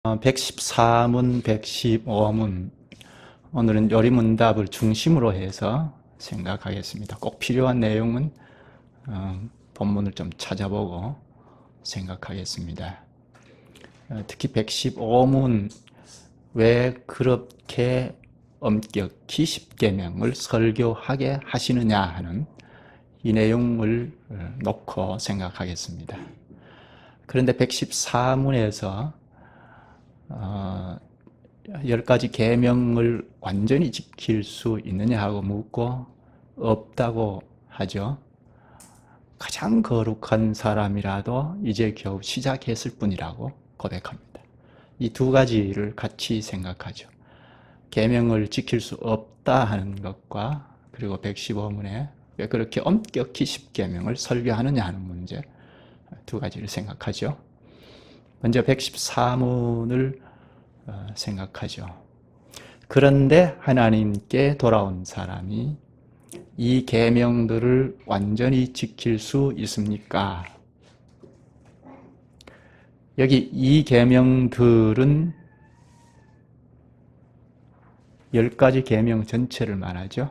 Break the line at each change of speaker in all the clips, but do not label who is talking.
114문, 115문, 오늘은 요리문답을 중심으로 해서 생각하겠습니다. 꼭 필요한 내용은 본문을 좀 찾아보고 생각하겠습니다. 특히 115문, 왜 그렇게 엄격히 십계명을 설교하게 하시느냐 하는 이 내용을 놓고 생각하겠습니다. 그런데 114문에서 10가지 계명을 완전히 지킬 수 있느냐 하고 묻고 없다고 하죠. 가장 거룩한 사람이라도 이제 겨우 시작했을 뿐이라고 고백합니다. 이 두 가지를 같이 생각하죠. 계명을 지킬 수 없다 하는 것과 그리고 115문에 왜 그렇게 엄격히 십계명을 설교하느냐 하는 문제, 두 가지를 생각하죠. 먼저 114문을 생각하죠. 그런데 하나님께 돌아온 사람이 이 계명들을 완전히 지킬 수 있습니까? 여기 이 계명들은 10가지 계명 전체를 말하죠.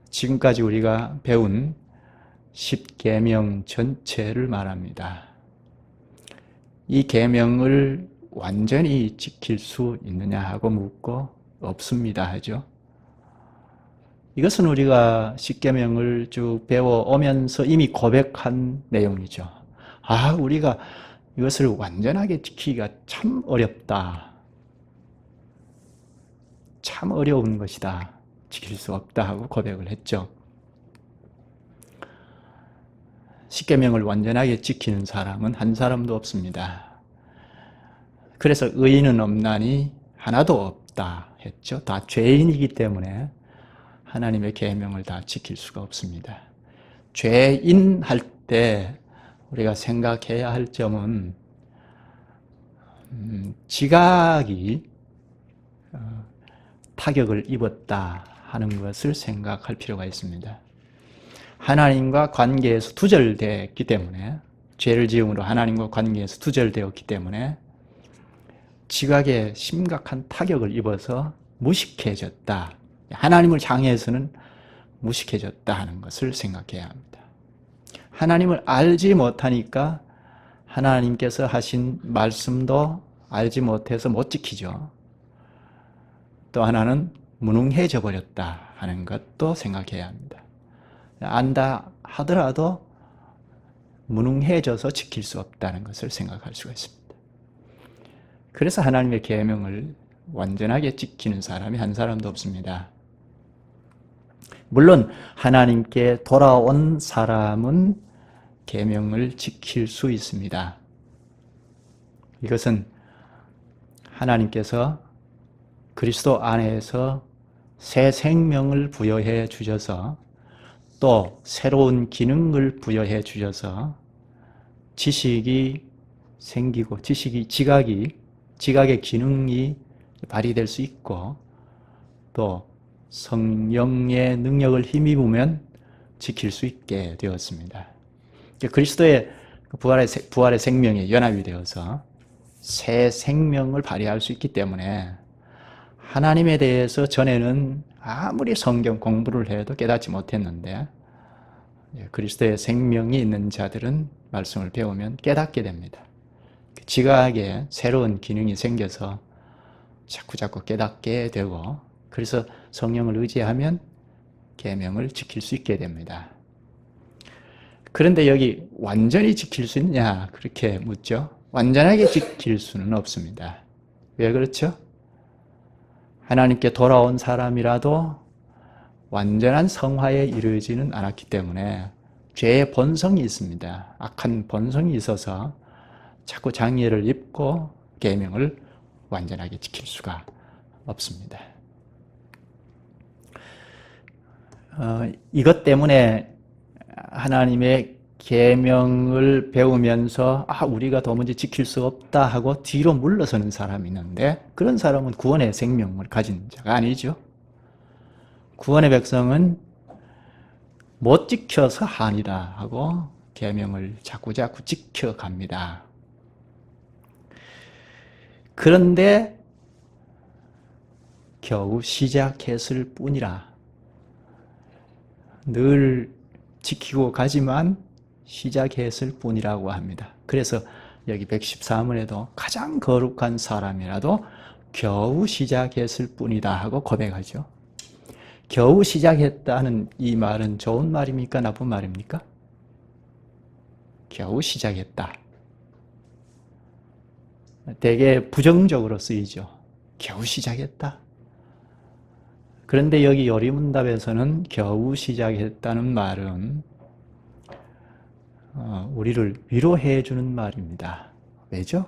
지금까지 우리가 배운 10계명 전체를 말합니다. 이 계명을 완전히 지킬 수 있느냐 하고 묻고 없습니다 하죠. 이것은 우리가 10계명을 쭉 배워오면서 이미 고백한 내용이죠. 우리가 이것을 완전하게 지키기가 참 어렵다. 참 어려운 것이다. 지킬 수 없다 하고 고백을 했죠. 10계명을 완전하게 지키는 사람은 한 사람도 없습니다. 그래서 의인은 없나니 하나도 없다 했죠. 다 죄인이기 때문에 하나님의 계명을 다 지킬 수가 없습니다. 죄인 할 때 우리가 생각해야 할 점은 지각이 타격을 입었다 하는 것을 생각할 필요가 있습니다. 하나님과 관계에서 두절되었기 때문에, 죄를 지음으로 하나님과 관계에서 두절되었기 때문에 지각에 심각한 타격을 입어서 무식해졌다. 하나님을 향해서는 무식해졌다 하는 것을 생각해야 합니다. 하나님을 알지 못하니까 하나님께서 하신 말씀도 알지 못해서 못 지키죠. 또 하나는 무능해져 버렸다 하는 것도 생각해야 합니다. 안다 하더라도 무능해져서 지킬 수 없다는 것을 생각할 수가 있습니다. 그래서 하나님의 계명을 완전하게 지키는 사람이 한 사람도 없습니다. 물론 하나님께 돌아온 사람은 계명을 지킬 수 있습니다. 이것은 하나님께서 그리스도 안에서 새 생명을 부여해 주셔서 또 새로운 기능을 부여해 주셔서 지식이 생기고 지각의 기능이 발휘될 수 있고 또 성령의 능력을 힘입으면 지킬 수 있게 되었습니다. 그리스도의 부활의 생명에 연합이 되어서 새 생명을 발휘할 수 있기 때문에 하나님에 대해서 전에는 아무리 성경 공부를 해도 깨닫지 못했는데 그리스도의 생명이 있는 자들은 말씀을 배우면 깨닫게 됩니다. 지각에 새로운 기능이 생겨서 자꾸 깨닫게 되고 그래서 성령을 의지하면 계명을 지킬 수 있게 됩니다. 그런데 여기 완전히 지킬 수 있냐 그렇게 묻죠. 완전하게 지킬 수는 없습니다. 왜 그렇죠? 하나님께 돌아온 사람이라도 완전한 성화에 이르지는 않았기 때문에 죄의 본성이 있습니다. 악한 본성이 있어서 자꾸 장애를 입고 계명을 완전하게 지킬 수가 없습니다. 이것 때문에 하나님의 계명을 배우면서 우리가 도무지 지킬 수 없다 하고 뒤로 물러서는 사람이 있는데 그런 사람은 구원의 생명을 가진 자가 아니죠. 구원의 백성은 못 지켜서 한이다 하고 계명을 자꾸 지켜갑니다. 그런데 겨우 시작했을 뿐이라. 늘 지키고 가지만 시작했을 뿐이라고 합니다. 그래서 여기 114문에도 가장 거룩한 사람이라도 겨우 시작했을 뿐이다 하고 고백하죠. 겨우 시작했다는 이 말은 좋은 말입니까? 나쁜 말입니까? 겨우 시작했다. 되게 부정적으로 쓰이죠. 겨우 시작했다. 그런데 여기 요리문답에서는 겨우 시작했다는 말은 우리를 위로해 주는 말입니다. 왜죠?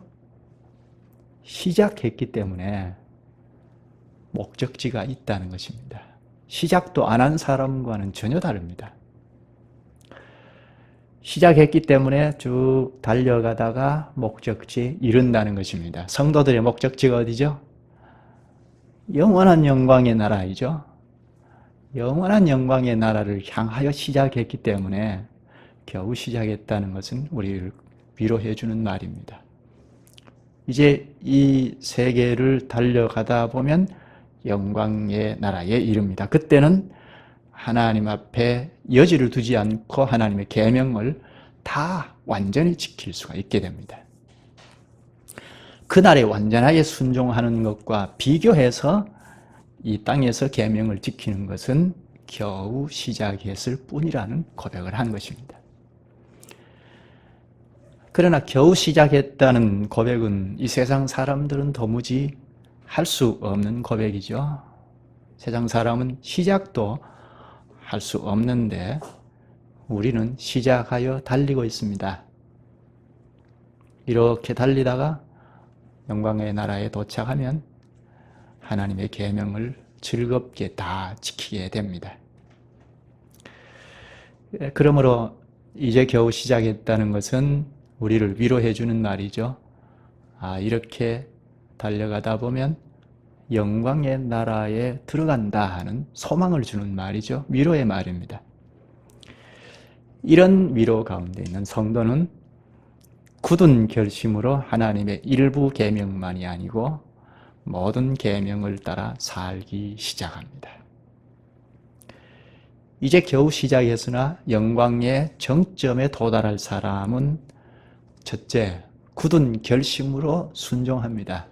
시작했기 때문에 목적지가 있다는 것입니다. 시작도 안 한 사람과는 전혀 다릅니다. 시작했기 때문에 쭉 달려가다가 목적지에 이른다는 것입니다. 성도들의 목적지가 어디죠? 영원한 영광의 나라이죠. 영원한 영광의 나라를 향하여 시작했기 때문에 겨우 시작했다는 것은 우리를 위로해 주는 말입니다. 이제 이 세계를 달려가다 보면 영광의 나라에 이릅니다. 그때는 하나님 앞에 여지를 두지 않고 하나님의 계명을 다 완전히 지킬 수가 있게 됩니다. 그날에 완전하게 순종하는 것과 비교해서 이 땅에서 계명을 지키는 것은 겨우 시작했을 뿐이라는 고백을 한 것입니다. 그러나 겨우 시작했다는 고백은 이 세상 사람들은 도무지 할 수 없는 고백이죠. 세상 사람은 시작도 할 수 없는데 우리는 시작하여 달리고 있습니다. 이렇게 달리다가 영광의 나라에 도착하면 하나님의 계명을 즐겁게 다 지키게 됩니다. 그러므로 이제 겨우 시작했다는 것은 우리를 위로해 주는 말이죠. 이렇게 달려가다 보면 영광의 나라에 들어간다 하는 소망을 주는 말이죠. 위로의 말입니다. 이런 위로 가운데 있는 성도는 굳은 결심으로 하나님의 일부 계명만이 아니고 모든 계명을 따라 살기 시작합니다. 이제 겨우 시작했으나 영광의 정점에 도달할 사람은 첫째, 굳은 결심으로 순종합니다.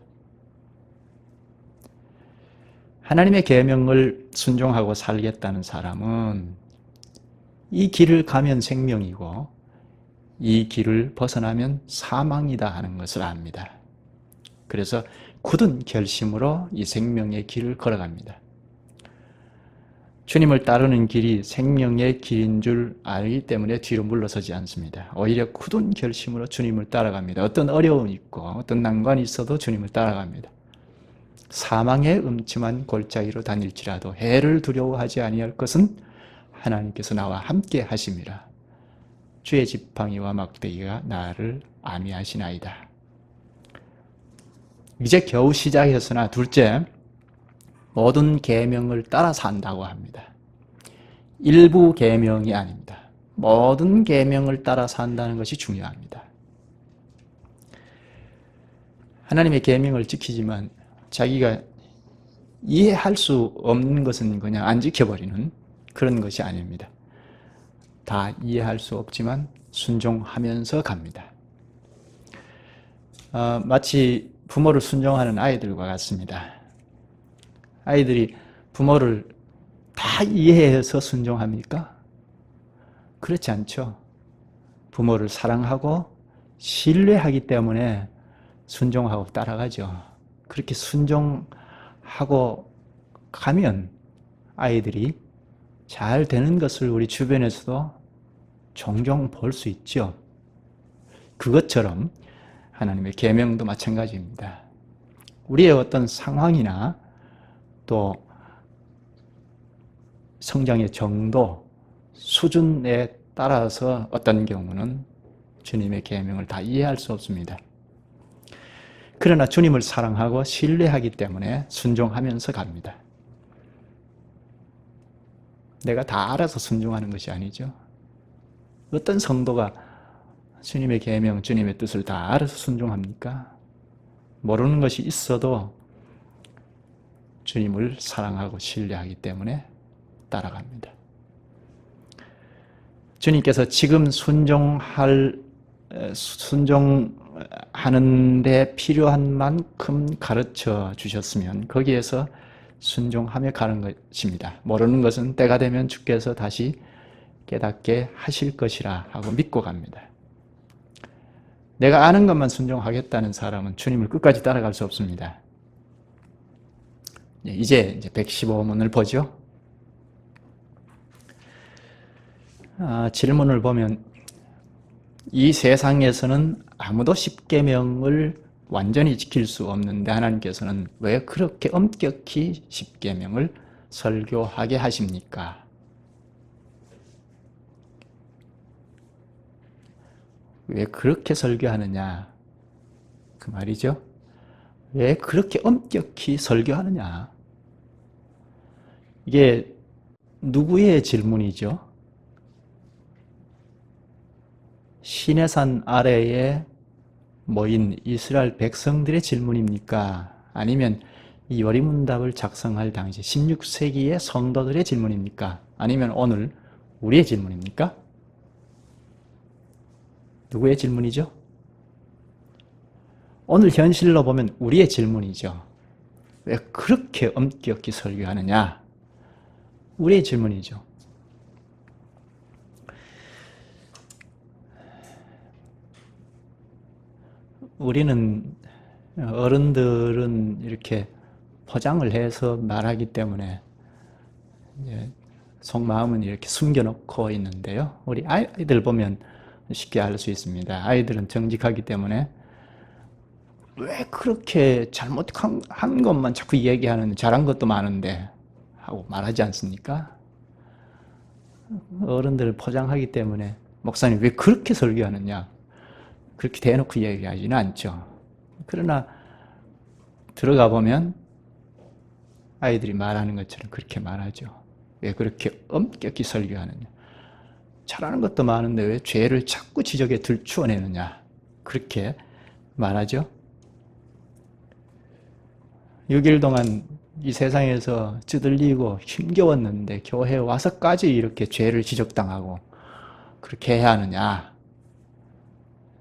하나님의 계명을 순종하고 살겠다는 사람은 이 길을 가면 생명이고 이 길을 벗어나면 사망이다 하는 것을 압니다. 그래서 굳은 결심으로 이 생명의 길을 걸어갑니다. 주님을 따르는 길이 생명의 길인 줄 알기 때문에 뒤로 물러서지 않습니다. 오히려 굳은 결심으로 주님을 따라갑니다. 어떤 어려움이 있고 어떤 난관이 있어도 주님을 따라갑니다. 사망의 음침한 골짜기로 다닐지라도 해를 두려워하지 아니할 것은 하나님께서 나와 함께 하심이라. 주의 지팡이와 막대기가 나를 안위하시나이다. 이제 겨우 시작했으나 둘째, 모든 계명을 따라 산다고 합니다. 일부 계명이 아닙니다. 모든 계명을 따라 산다는 것이 중요합니다. 하나님의 계명을 지키지만 자기가 이해할 수 없는 것은 그냥 안 지켜버리는 그런 것이 아닙니다. 다 이해할 수 없지만 순종하면서 갑니다. 마치 부모를 순종하는 아이들과 같습니다. 아이들이 부모를 다 이해해서 순종합니까? 그렇지 않죠. 부모를 사랑하고 신뢰하기 때문에 순종하고 따라가죠. 그렇게 순종하고 가면 아이들이 잘 되는 것을 우리 주변에서도 종종 볼 수 있죠. 그것처럼 하나님의 계명도 마찬가지입니다. 우리의 어떤 상황이나 또 성장의 정도, 수준에 따라서 어떤 경우는 주님의 계명을 다 이해할 수 없습니다. 그러나 주님을 사랑하고 신뢰하기 때문에 순종하면서 갑니다. 내가 다 알아서 순종하는 것이 아니죠. 어떤 성도가 주님의 계명, 주님의 뜻을 다 알아서 순종합니까? 모르는 것이 있어도 주님을 사랑하고 신뢰하기 때문에 따라갑니다. 주님께서 지금 순종하는 데 필요한 만큼 가르쳐 주셨으면 거기에서 순종하며 가는 것입니다. 모르는 것은 때가 되면 주께서 다시 깨닫게 하실 것이라 하고 믿고 갑니다. 내가 아는 것만 순종하겠다는 사람은 주님을 끝까지 따라갈 수 없습니다. 이제 115문을 보죠. 질문을 보면 이 세상에서는 아무도 십계명을 완전히 지킬 수 없는데 하나님께서는 왜 그렇게 엄격히 십계명을 설교하게 하십니까? 왜 그렇게 설교하느냐? 그 말이죠. 왜 그렇게 엄격히 설교하느냐? 이게 누구의 질문이죠? 시내산 아래에 모인 이스라엘 백성들의 질문입니까? 아니면 이 요리문답을 작성할 당시 16세기의 성도들의 질문입니까? 아니면 오늘 우리의 질문입니까? 누구의 질문이죠? 오늘 현실로 보면 우리의 질문이죠. 왜 그렇게 엄격히 설교하느냐? 우리의 질문이죠. 우리는 어른들은 이렇게 포장을 해서 말하기 때문에 속마음은 이렇게 숨겨놓고 있는데요. 우리 아이들 보면 쉽게 알 수 있습니다. 아이들은 정직하기 때문에 왜 그렇게 잘못한 것만 자꾸 얘기하는, 잘한 것도 많은데 하고 말하지 않습니까? 어른들을 포장하기 때문에 목사님 왜 그렇게 설교하느냐, 그렇게 대놓고 얘기하지는 않죠. 그러나 들어가 보면 아이들이 말하는 것처럼 그렇게 말하죠. 왜 그렇게 엄격히 설교하느냐, 잘하는 것도 많은데 왜 죄를 자꾸 지적에 들추어내느냐, 그렇게 말하죠. 6일 동안 이 세상에서 찌들리고 힘겨웠는데 교회에 와서까지 이렇게 죄를 지적당하고 그렇게 해야 하느냐,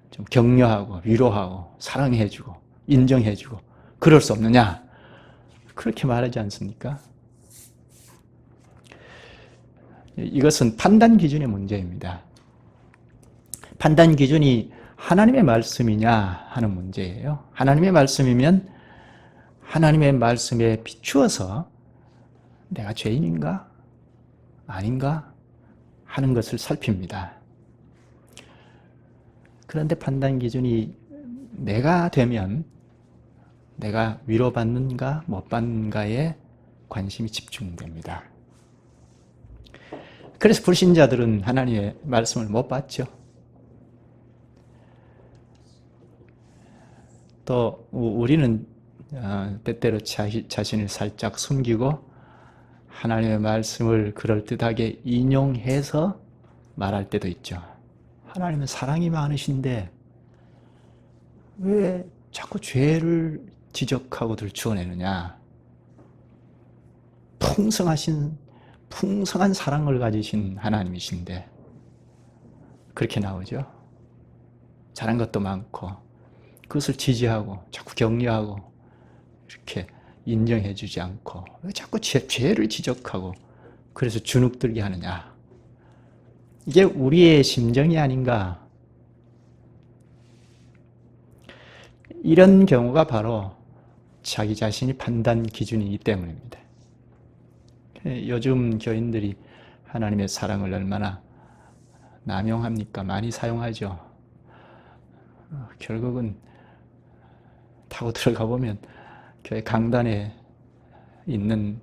좀 격려하고 위로하고 사랑해주고 인정해주고 그럴 수 없느냐, 그렇게 말하지 않습니까? 이것은 판단 기준의 문제입니다. 판단 기준이 하나님의 말씀이냐 하는 문제예요. 하나님의 말씀이면 하나님의 말씀에 비추어서 내가 죄인인가 아닌가 하는 것을 살핍니다. 그런데 판단 기준이 내가 되면 내가 위로받는가 못 받는가에 관심이 집중됩니다. 그래서 불신자들은 하나님의 말씀을 못 받죠. 또 우리는 때때로 자신을 살짝 숨기고 하나님의 말씀을 그럴듯하게 인용해서 말할 때도 있죠. 하나님은 사랑이 많으신데 왜 자꾸 죄를 지적하고 들추어내느냐. 풍성한 사랑을 가지신 하나님이신데 그렇게 나오죠. 잘한 것도 많고 그것을 지지하고 자꾸 격려하고 이렇게 인정해 주지 않고 왜 자꾸 죄를 지적하고 그래서 주눅들게 하느냐. 이게 우리의 심정이 아닌가. 이런 경우가 바로 자기 자신이 판단 기준이기 때문입니다. 요즘 교인들이 하나님의 사랑을 얼마나 남용합니까? 많이 사용하죠. 결국은 타고 들어가 보면 교회 강단에 있는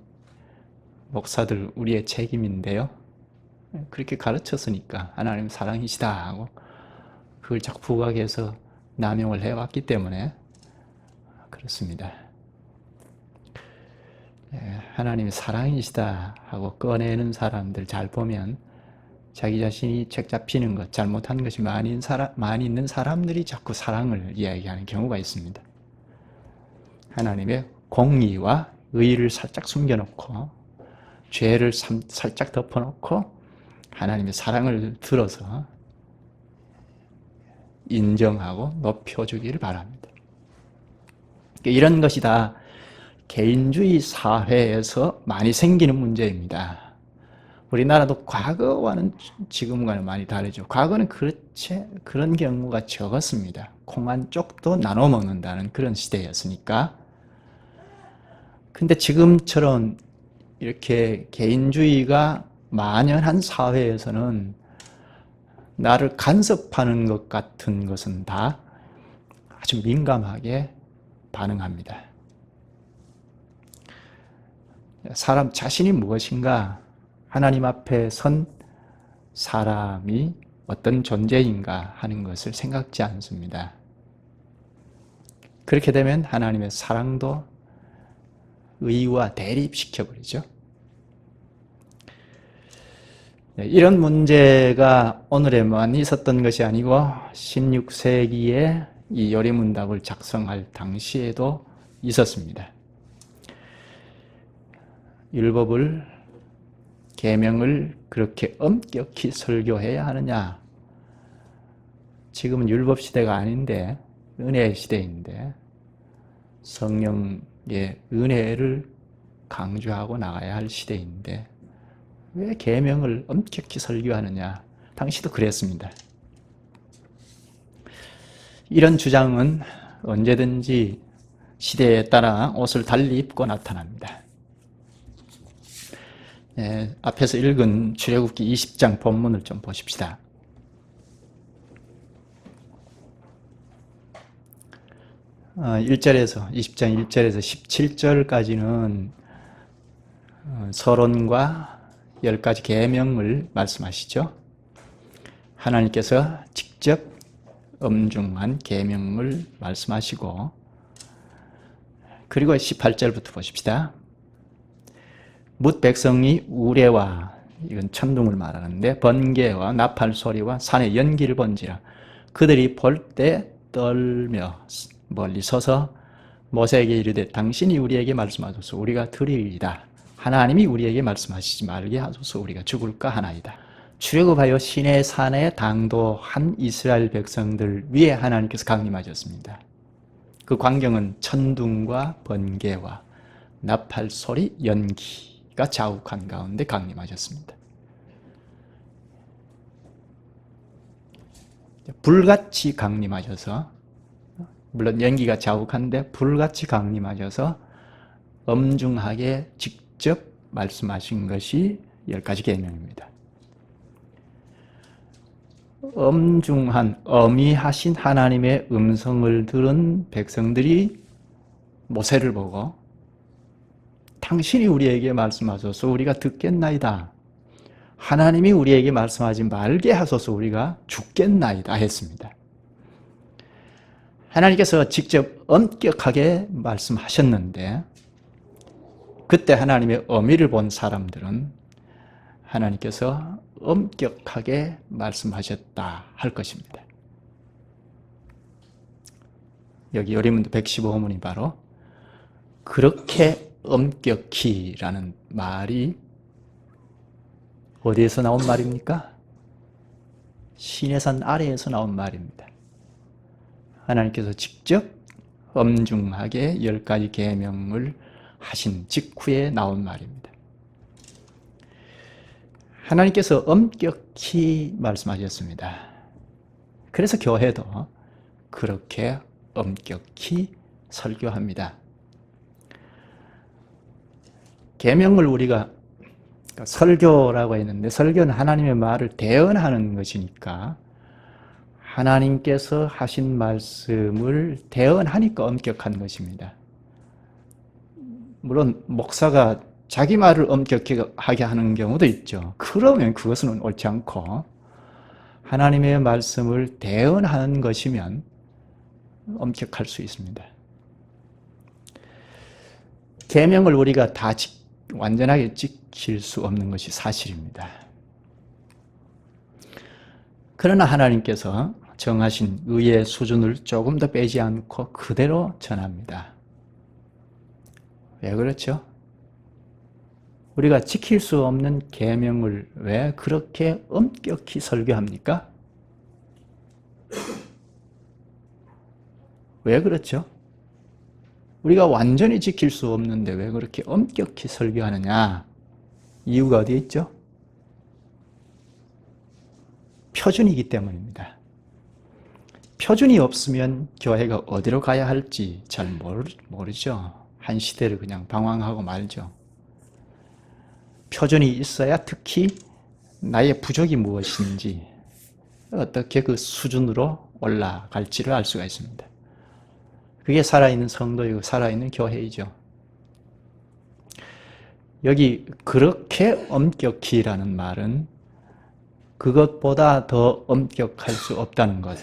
목사들 우리의 책임인데요. 그렇게 가르쳤으니까 하나님 사랑이시다 하고 그걸 자꾸 부각해서 남용을 해왔기 때문에 그렇습니다. 하나님이 사랑이시다 하고 꺼내는 사람들 잘 보면 자기 자신이 책 잡히는 것, 잘못한 것이 많이 있는 사람들이 자꾸 사랑을 이야기하는 경우가 있습니다. 하나님의 공의와 의를 살짝 숨겨놓고 죄를 살짝 덮어놓고 하나님의 사랑을 들어서 인정하고 높여주기를 바랍니다. 이런 것이 다 개인주의 사회에서 많이 생기는 문제입니다. 우리나라도 과거와는 지금과는 많이 다르죠. 과거는 그런 경우가 적었습니다. 콩 한 쪽도 나눠 먹는다는 그런 시대였으니까. 근데 지금처럼 이렇게 개인주의가 만연한 사회에서는 나를 간섭하는 것 같은 것은 다 아주 민감하게 반응합니다. 사람 자신이 무엇인가, 하나님 앞에 선 사람이 어떤 존재인가 하는 것을 생각지 않습니다. 그렇게 되면 하나님의 사랑도 의와 대립시켜버리죠. 이런 문제가 오늘에만 있었던 것이 아니고 16세기에 이 요리문답을 작성할 당시에도 있었습니다. 율법을, 계명을 그렇게 엄격히 설교해야 하느냐? 지금은 율법 시대가 아닌데 은혜의 시대인데 성령의 은혜를 강조하고 나가야 할 시대인데 왜 계명을 엄격히 설교하느냐? 당시도 그랬습니다. 이런 주장은 언제든지 시대에 따라 옷을 달리 입고 나타납니다. 앞에서 읽은 출애굽기 20장 본문을 좀 보십시다. 20장 1절에서 17절까지는 서론과 10가지 계명을 말씀하시죠. 하나님께서 직접 엄중한 계명을 말씀하시고, 그리고 18절부터 보십시다. 뭇 백성이 우레와, 이건 천둥을 말하는데, 번개와 나팔 소리와 산의 연기를 본지라 그들이 볼 때 떨며 멀리 서서 모세에게 이르되 당신이 우리에게 말씀하소서 우리가 들으리이다. 하나님이 우리에게 말씀하시지 말게 하소서 우리가 죽을까 하나이다. 출애굽하여 시내 산에 당도한 이스라엘 백성들 위에 하나님께서 강림하셨습니다. 그 광경은 천둥과 번개와 나팔 소리, 연기가 자욱한 가운데 강림하셨습니다. 불같이 강림하셔서, 물론 연기가 자욱한데 불같이 강림하셔서 엄중하게 직접 말씀하신 것이 10가지 계명입니다. 엄중한, 어미하신 하나님의 음성을 들은 백성들이 모세를 보고 당신이 우리에게 말씀하소서 우리가 듣겠나이다. 하나님이 우리에게 말씀하지 말게 하소서 우리가 죽겠나이다 했습니다. 하나님께서 직접 엄격하게 말씀하셨는데 그때 하나님의 어미를 본 사람들은 하나님께서 엄격하게 말씀하셨다 할 것입니다. 여기 요리문답 115문이 바로 그렇게 엄격히라는 말이 어디에서 나온 말입니까? 시내산 아래에서 나온 말입니다. 하나님께서 직접 엄중하게 10가지 계명을 하신 직후에 나온 말입니다. 하나님께서 엄격히 말씀하셨습니다. 그래서 교회도 그렇게 엄격히 설교합니다. 계명을 우리가 설교라고 했는데 설교는 하나님의 말을 대언하는 것이니까 하나님께서 하신 말씀을 대언하니까 엄격한 것입니다. 물론 목사가 자기 말을 엄격하게 하는 경우도 있죠. 그러면 그것은 옳지 않고 하나님의 말씀을 대언하는 것이면 엄격할 수 있습니다. 계명을 우리가 다 완전하게 지킬 수 없는 것이 사실입니다. 그러나 하나님께서 정하신 의의 수준을 조금 더 빼지 않고 그대로 전합니다. 왜 그렇죠? 우리가 지킬 수 없는 계명을 왜 그렇게 엄격히 설교합니까? 왜 그렇죠? 우리가 완전히 지킬 수 없는데 왜 그렇게 엄격히 설교하느냐? 이유가 어디에 있죠? 표준이기 때문입니다. 표준이 없으면 교회가 어디로 가야 할지 잘 모르죠. 한 시대를 그냥 방황하고 말죠. 표준이 있어야 특히 나의 부족이 무엇인지 어떻게 그 수준으로 올라갈지를 알 수가 있습니다. 그게 살아있는 성도이고 살아있는 교회이죠. 여기 그렇게 엄격히라는 말은 그것보다 더 엄격할 수 없다는 것,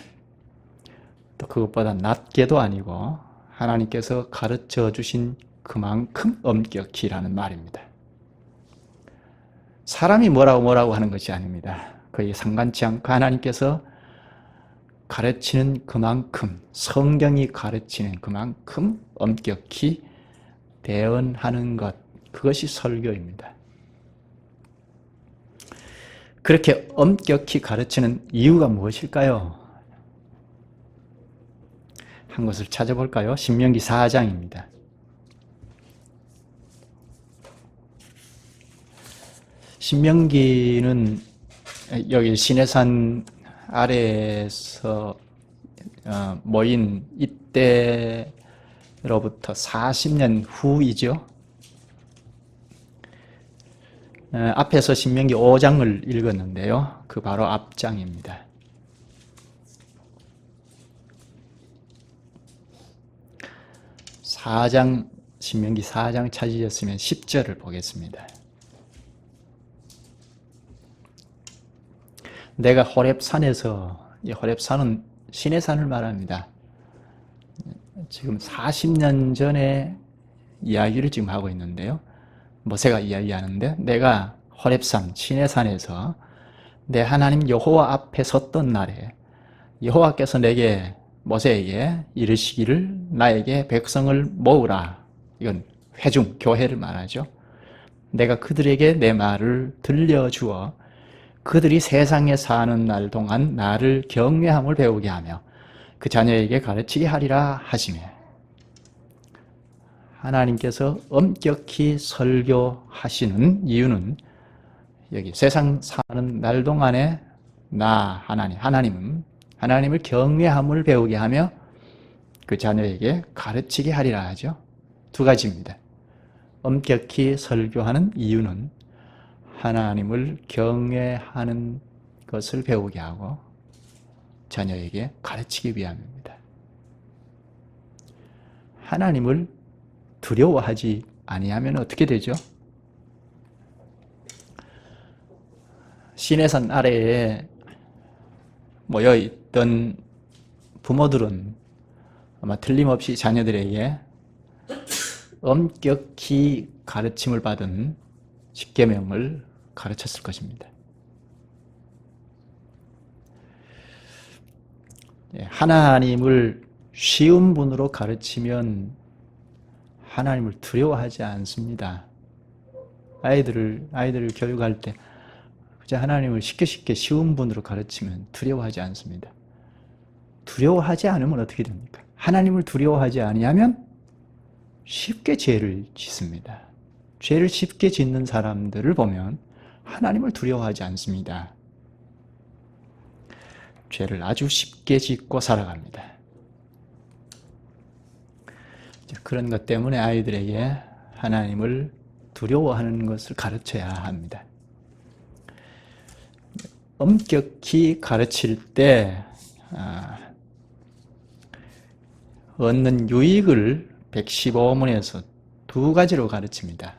또 그것보다 낮게도 아니고 하나님께서 가르쳐 주신 그만큼 엄격히라는 말입니다. 사람이 뭐라고 하는 것이 아닙니다. 거의 상관치 않고 하나님께서 가르치는 그만큼, 성경이 가르치는 그만큼 엄격히 대언하는 것, 그것이 설교입니다. 그렇게 엄격히 가르치는 이유가 무엇일까요? 한 것을 찾아볼까요? 신명기 4장입니다. 신명기는 여기 시내산 아래에서 모인 이때로부터 40년 후이죠. 앞에서 신명기 5장을 읽었는데요. 그 바로 앞장입니다. 4장, 신명기 4장 찾으셨으면 10절을 보겠습니다. 내가 호렙산에서, 이 호렙산은 시내산을 말합니다. 지금 40년 전에 이야기를 지금 하고 있는데요. 모세가 이야기하는데, 내가 호렙산, 시내산에서 내 하나님 여호와 앞에 섰던 날에 여호와께서 내게 모세에게 이르시기를 나에게 백성을 모으라. 이건 회중, 교회를 말하죠. 내가 그들에게 내 말을 들려주어 그들이 세상에 사는 날 동안 나를 경외함을 배우게 하며 그 자녀에게 가르치게 하리라 하시며, 하나님께서 엄격히 설교하시는 이유는 여기 세상 사는 날 동안에 나 하나님을 경외함을 배우게 하며 그 자녀에게 가르치게 하리라 하죠. 두 가지입니다. 엄격히 설교하는 이유는 하나님을 경외하는 것을 배우게 하고 자녀에게 가르치기 위함입니다. 하나님을 두려워하지 아니하면 어떻게 되죠? 시내산 아래에 모여있던 부모들은 아마 틀림없이 자녀들에게 엄격히 가르침을 받은 십계명을 가르쳤을 것입니다. 하나님을 쉬운 분으로 가르치면 하나님을 두려워하지 않습니다. 아이들을 교육할 때 그저 하나님을 쉽게 쉬운 분으로 가르치면 두려워하지 않습니다. 두려워하지 않으면 어떻게 됩니까? 하나님을 두려워하지 아니하면 쉽게 죄를 짓습니다. 죄를 쉽게 짓는 사람들을 보면 하나님을 두려워하지 않습니다. 죄를 아주 쉽게 짓고 살아갑니다. 그런 것 때문에 아이들에게 하나님을 두려워하는 것을 가르쳐야 합니다. 엄격히 가르칠 때 얻는 유익을 115문에서 두 가지로 가르칩니다.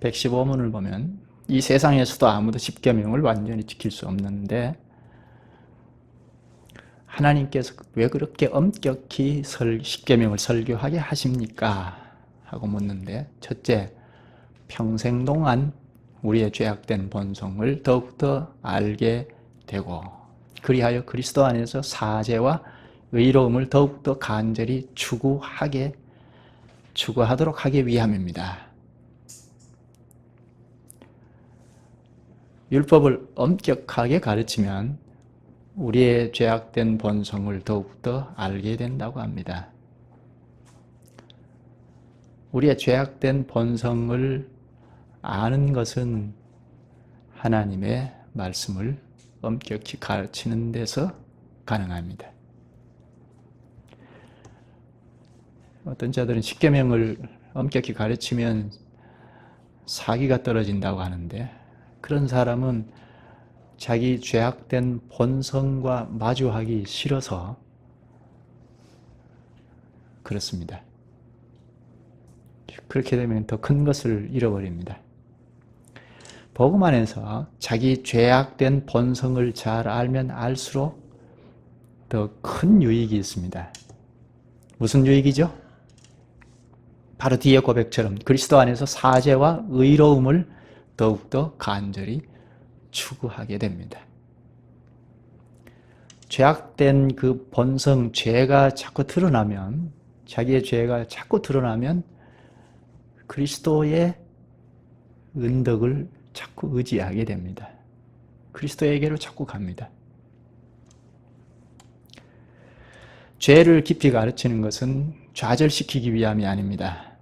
115문을 보면 이 세상에서도 아무도 십계명을 완전히 지킬 수 없는데 하나님께서 왜 그렇게 엄격히 십계명을 설교하게 하십니까? 하고 묻는데, 첫째, 평생 동안 우리의 죄악된 본성을 더욱더 알게 되고 그리하여 그리스도 안에서 사죄와 의로움을 더욱더 간절히 추구하도록 하기 위함입니다. 율법을 엄격하게 가르치면 우리의 죄악된 본성을 더욱더 알게 된다고 합니다. 우리의 죄악된 본성을 아는 것은 하나님의 말씀을 엄격히 가르치는 데서 가능합니다. 어떤 자들은 십계명을 엄격히 가르치면 사기가 떨어진다고 하는데, 그런 사람은 자기 죄악된 본성과 마주하기 싫어서 그렇습니다. 그렇게 되면 더 큰 것을 잃어버립니다. 복음 안에서 자기 죄악된 본성을 잘 알면 알수록 더 큰 유익이 있습니다. 무슨 유익이죠? 바로 뒤의 고백처럼 그리스도 안에서 사죄와 의로움을 더욱더 간절히 추구하게 됩니다. 죄악된 그 본성, 죄가 자꾸 드러나면, 자기의 죄가 자꾸 드러나면 그리스도의 은덕을 자꾸 의지하게 됩니다. 그리스도에게로 자꾸 갑니다. 죄를 깊이 가르치는 것은 좌절시키기 위함이 아닙니다.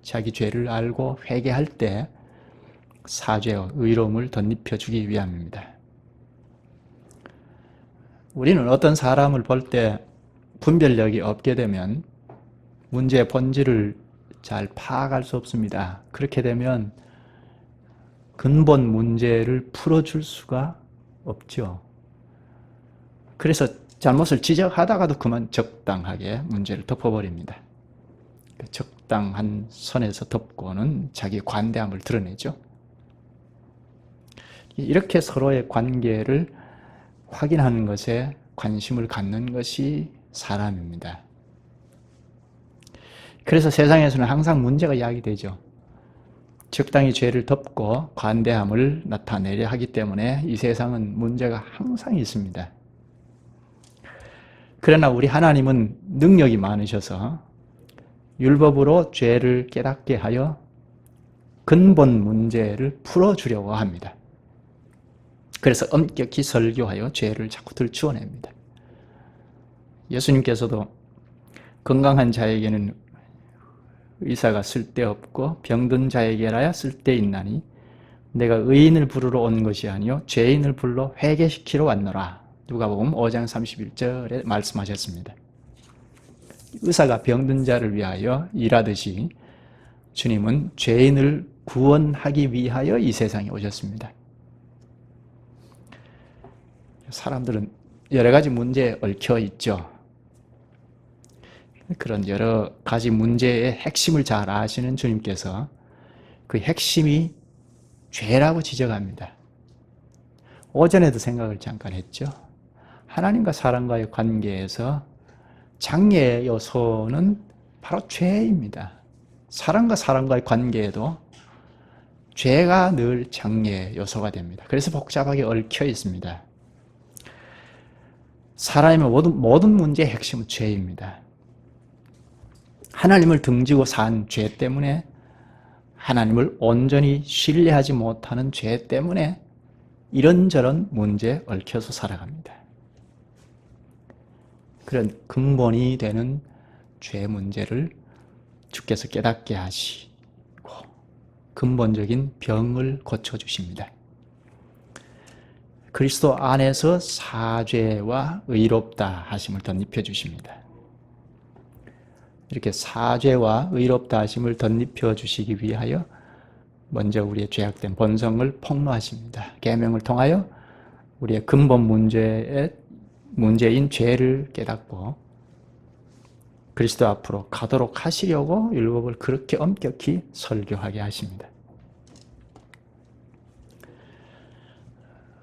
자기 죄를 알고 회개할 때 사죄와 의로움을 덧입혀주기 위함입니다. 우리는 어떤 사람을 볼 때 분별력이 없게 되면 문제의 본질을 잘 파악할 수 없습니다. 그렇게 되면 근본 문제를 풀어줄 수가 없죠. 그래서 잘못을 지적하다가도 그만 적당하게 문제를 덮어버립니다. 적당한 선에서 덮고는 자기의 관대함을 드러내죠. 이렇게 서로의 관계를 확인하는 것에 관심을 갖는 것이 사람입니다. 그래서 세상에서는 항상 문제가 야기되죠. 적당히 죄를 덮고 관대함을 나타내려 하기 때문에 이 세상은 문제가 항상 있습니다. 그러나 우리 하나님은 능력이 많으셔서 율법으로 죄를 깨닫게 하여 근본 문제를 풀어주려고 합니다. 그래서 엄격히 설교하여 죄를 자꾸 들추어냅니다. 예수님께서도 건강한 자에게는 의사가 쓸데없고 병든 자에게라야 쓸데있나니 내가 의인을 부르러 온 것이 아니요 죄인을 불러 회개시키러 왔노라. 누가복음 5장 31절에 말씀하셨습니다. 의사가 병든 자를 위하여 일하듯이 주님은 죄인을 구원하기 위하여 이 세상에 오셨습니다. 사람들은 여러 가지 문제에 얽혀 있죠. 그런 여러 가지 문제의 핵심을 잘 아시는 주님께서 그 핵심이 죄라고 지적합니다. 오전에도 생각을 잠깐 했죠. 하나님과 사람과의 관계에서 장애 요소는 바로 죄입니다. 사람과 사람과의 관계에도 죄가 늘 장애 요소가 됩니다. 그래서 복잡하게 얽혀 있습니다. 사람의 모든 문제의 핵심은 죄입니다. 하나님을 등지고 산 죄 때문에, 하나님을 온전히 신뢰하지 못하는 죄 때문에 이런저런 문제에 얽혀서 살아갑니다. 그런 근본이 되는 죄 문제를 주께서 깨닫게 하시고 근본적인 병을 고쳐주십니다. 그리스도 안에서 사죄와 의롭다 하심을 덧입혀 주십니다. 이렇게 사죄와 의롭다 하심을 덧입혀 주시기 위하여 먼저 우리의 죄악된 본성을 폭로하십니다. 계명을 통하여 우리의 근본 문제인 죄를 깨닫고 그리스도 앞으로 가도록 하시려고 율법을 그렇게 엄격히 설교하게 하십니다.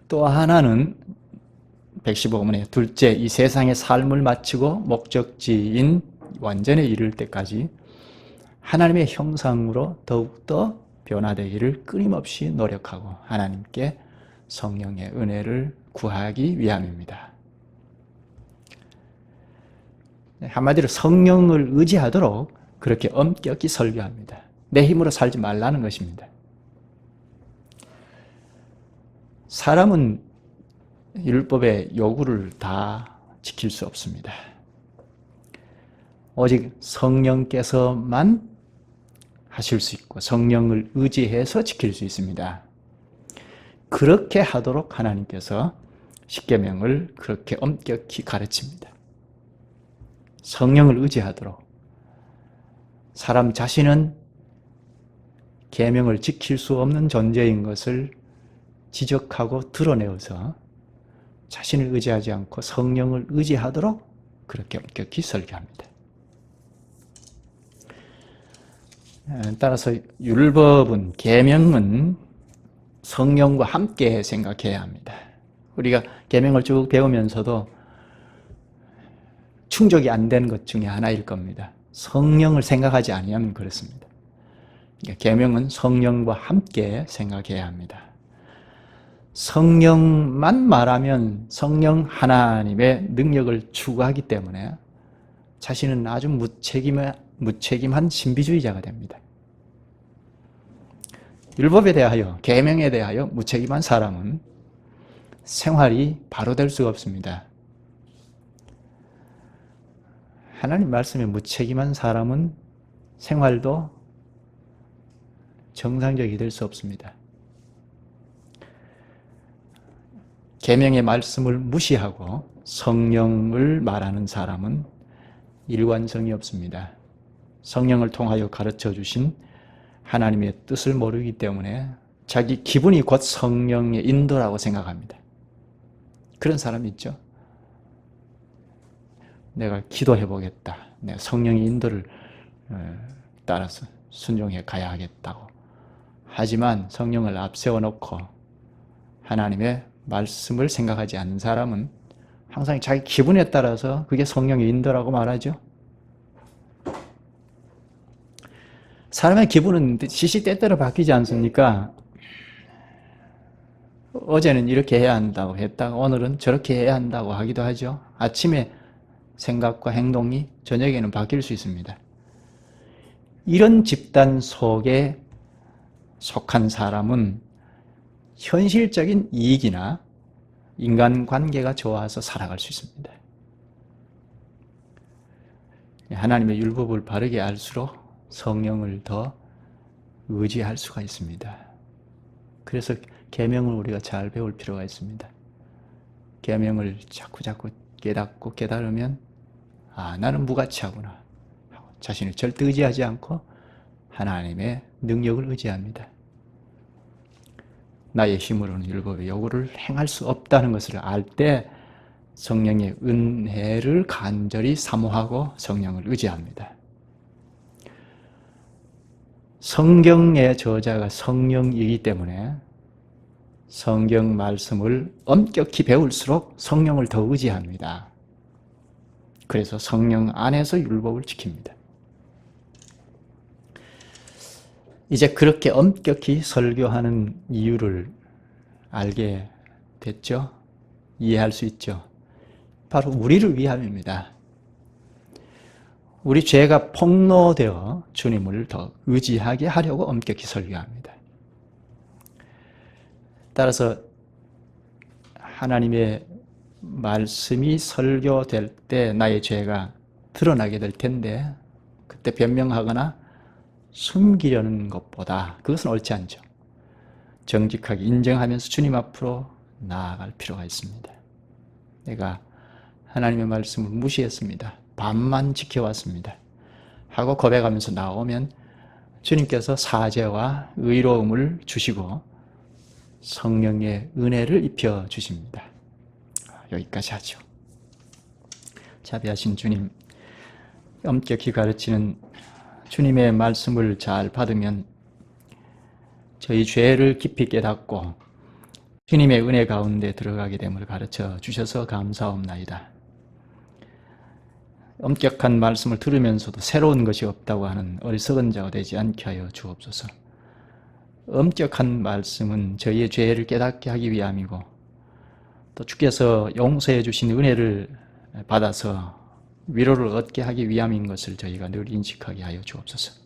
또 하나는 115문의 둘째, 이 세상의 삶을 마치고 목적지인 완전에 이를 때까지 하나님의 형상으로 더욱더 변화되기를 끊임없이 노력하고 하나님께 성령의 은혜를 구하기 위함입니다. 한마디로 성령을 의지하도록 그렇게 엄격히 설교합니다. 내 힘으로 살지 말라는 것입니다. 사람은 율법의 요구를 다 지킬 수 없습니다. 오직 성령께서만 하실 수 있고 성령을 의지해서 지킬 수 있습니다. 그렇게 하도록 하나님께서 십계명을 그렇게 엄격히 가르칩니다. 성령을 의지하도록. 사람 자신은 계명을 지킬 수 없는 존재인 것을 지적하고 드러내어서 자신을 의지하지 않고 성령을 의지하도록 그렇게 엄격히 설교합니다. 따라서 율법은, 계명은 성령과 함께 생각해야 합니다. 우리가 계명을 쭉 배우면서도 충족이 안 된 것 중에 하나일 겁니다. 성령을 생각하지 아니하면 그렇습니다. 계명은 성령과 함께 생각해야 합니다. 성령만 말하면 성령 하나님의 능력을 추구하기 때문에 자신은 아주 무책임한 신비주의자가 됩니다. 율법에 대하여, 계명에 대하여 무책임한 사람은 생활이 바로 될 수가 없습니다. 하나님 말씀에 무책임한 사람은 생활도 정상적이 될 수 없습니다. 계명의 말씀을 무시하고 성령을 말하는 사람은 일관성이 없습니다. 성령을 통하여 가르쳐 주신 하나님의 뜻을 모르기 때문에 자기 기분이 곧 성령의 인도라고 생각합니다. 그런 사람이 있죠. 내가 기도해 보겠다. 내가 성령의 인도를 따라서 순종해 가야 하겠다고. 하지만 성령을 앞세워 놓고 하나님의 말씀을 생각하지 않는 사람은 항상 자기 기분에 따라서 그게 성령의 인도라고 말하죠. 사람의 기분은 시시때때로 바뀌지 않습니까? 어제는 이렇게 해야 한다고 했다가 오늘은 저렇게 해야 한다고 하기도 하죠. 아침에 생각과 행동이 저녁에는 바뀔 수 있습니다. 이런 집단 속에 속한 사람은 현실적인 이익이나 인간관계가 좋아서 살아갈 수 있습니다. 하나님의 율법을 바르게 알수록 성령을 더 의지할 수가 있습니다. 그래서 계명을 우리가 잘 배울 필요가 있습니다. 계명을 자꾸 깨닫고 깨달으면 나는 무가치하구나 하고 자신을 절대 의지하지 않고 하나님의 능력을 의지합니다. 나의 힘으로는 율법의 요구를 행할 수 없다는 것을 알 때 성령의 은혜를 간절히 사모하고 성령을 의지합니다. 성경의 저자가 성령이기 때문에 성경 말씀을 엄격히 배울수록 성령을 더 의지합니다. 그래서 성령 안에서 율법을 지킵니다. 이제 그렇게 엄격히 설교하는 이유를 알게 됐죠? 이해할 수 있죠? 바로 우리를 위함입니다. 우리 죄가 폭로되어 주님을 더 의지하게 하려고 엄격히 설교합니다. 따라서 하나님의 말씀이 설교될 때 나의 죄가 드러나게 될 텐데 그때 변명하거나 숨기려는 것보다 그것은 옳지 않죠. 정직하게 인정하면서 주님 앞으로 나아갈 필요가 있습니다. 내가 하나님의 말씀을 무시했습니다. 반만 지켜왔습니다. 하고 고백하면서 나오면 주님께서 사죄와 의로움을 주시고 성령의 은혜를 입혀 주십니다. 여기까지 하죠. 자비하신 주님, 엄격히 가르치는 주님의 말씀을 잘 받으면 저희 죄를 깊이 깨닫고 주님의 은혜 가운데 들어가게 됨을 가르쳐 주셔서 감사옵나이다. 엄격한 말씀을 들으면서도 새로운 것이 없다고 하는 어리석은 자가 되지 않게 하여 주옵소서. 엄격한 말씀은 저희의 죄를 깨닫게 하기 위함이고 또 주께서 용서해 주신 은혜를 받아서 위로를 얻게 하기 위함인 것을 저희가 늘 인식하게 하여 주옵소서.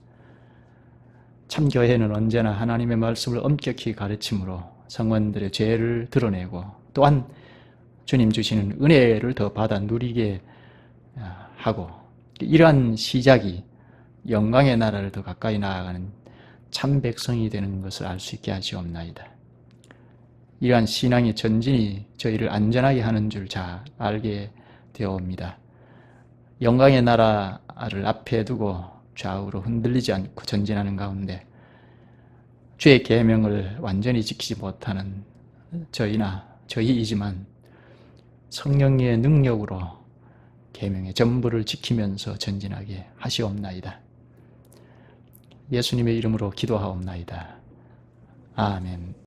참교회는 언제나 하나님의 말씀을 엄격히 가르침으로 성원들의 죄를 드러내고 또한 주님 주시는 은혜를 더 받아 누리게 하고 이러한 시작이 영광의 나라를 더 가까이 나아가는 참 백성이 되는 것을 알 수 있게 하시옵나이다. 이러한 신앙의 전진이 저희를 안전하게 하는 줄 잘 알게 되어옵니다. 영광의 나라를 앞에 두고 좌우로 흔들리지 않고 전진하는 가운데 주의 계명을 완전히 지키지 못하는 저희이지만 성령의 능력으로 계명의 전부를 지키면서 전진하게 하시옵나이다. 예수님의 이름으로 기도하옵나이다. 아멘.